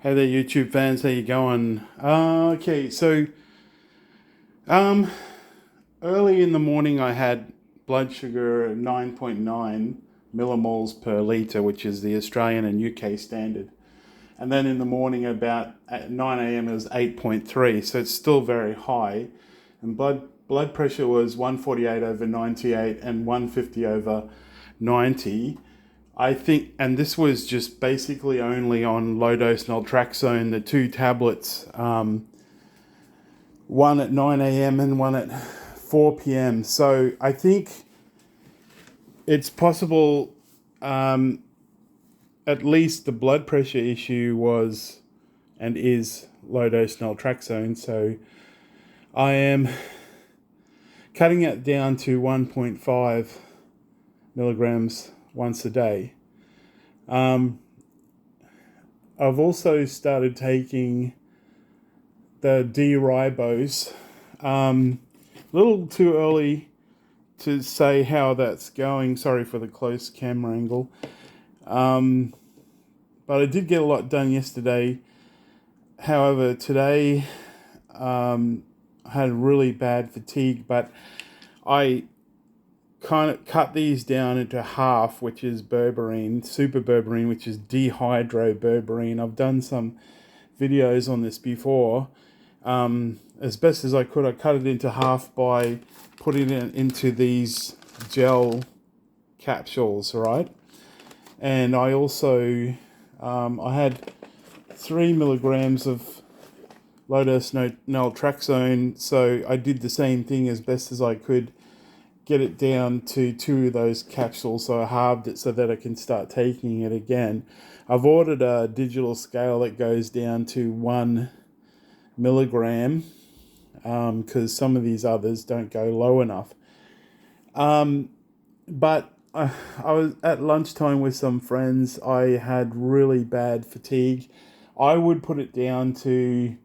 Hey there, YouTube fans. How you going? Okay, so early in the morning I had blood sugar at 9.9 millimoles per litre, which is the Australian and UK standard. And then in the morning about at 9 a.m. it was 8.3, so it's still very high. And blood pressure was 148 over 98 and 150 over 90. I think, and this was just basically only on low-dose naltrexone, the two tablets, one at 9 a.m. and one at 4 p.m. So I think it's possible at least the blood pressure issue was and is low-dose naltrexone. So I am cutting it down to 1.5 milligrams once a day. I've also started taking the D-Ribose. A little too early to say how that's going. Sorry for the close camera angle. But I did get a lot done yesterday. However, today I had really bad fatigue, but I kind of cut these down into half, which is berberine, super berberine, which is dihydroberberine. I've done some videos on this before. As best as I could, I cut it into half by putting it into these gel capsules, right? And I also, I had 3 milligrams of low-dose naltrexone, so I did the same thing as best as I could, get it down to 2 of those capsules, so I halved it so that I can start taking it again. I've ordered a digital scale that goes down to 1 milligram, because some of these others don't go low enough. But I was at lunchtime with some friends. I had really bad fatigue. I would put it down to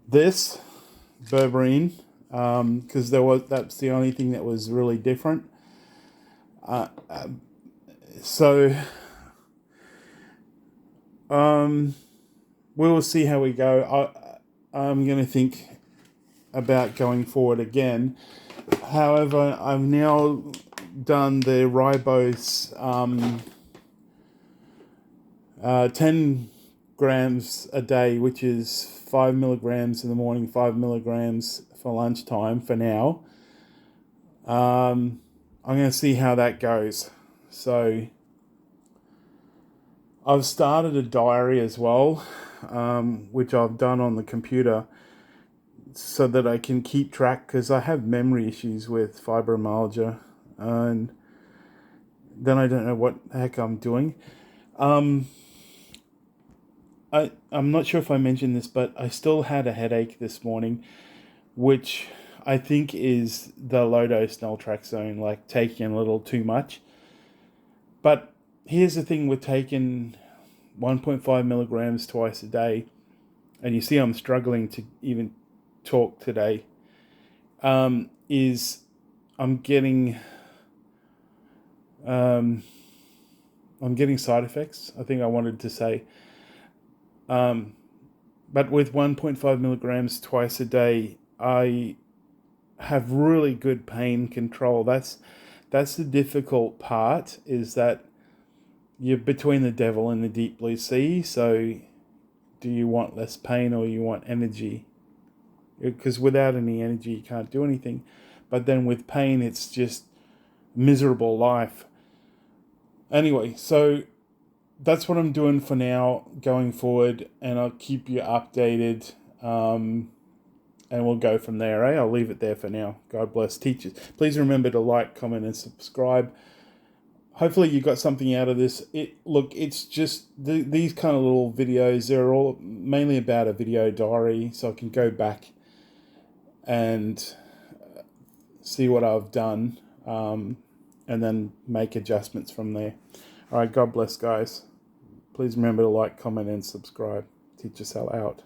this berberine, because that's the only thing that was really different. So we will see how we go. I'm going to think about going forward again. However, I've now done the Ribose 10 grams a day, which is 5 milligrams in the morning, 5 milligrams for lunchtime for now. I'm going to see how that goes. So I've started a diary as well, which I've done on the computer so that I can keep track, because I have memory issues with fibromyalgia, and then I don't know what the heck I'm doing. I'm not sure if I mentioned this, but I still had a headache this morning, which I think is the low-dose naltrexone, like taking a little too much. But here's the thing with taking 1.5 milligrams twice a day, and you see I'm struggling to even talk today, is I'm getting side effects, I think I wanted to say. But with 1.5 milligrams twice a day, I have really good pain control. That's the difficult part, is that you're between the devil and the deep blue sea. So do you want less pain or you want energy? Because without any energy, you can't do anything. But then with pain, it's just miserable life. Anyway, so that's what I'm doing for now, going forward, and I'll keep you updated, and we'll go from there. I'll leave it there for now. God bless teachers. Please remember to like, comment, and subscribe. Hopefully you got something out of this. It's just these kind of little videos. They're all mainly about a video diary, so I can go back and see what I've done, and then make adjustments from there. All right, God bless, guys. Please remember to like, comment, and subscribe. Teach yourself out.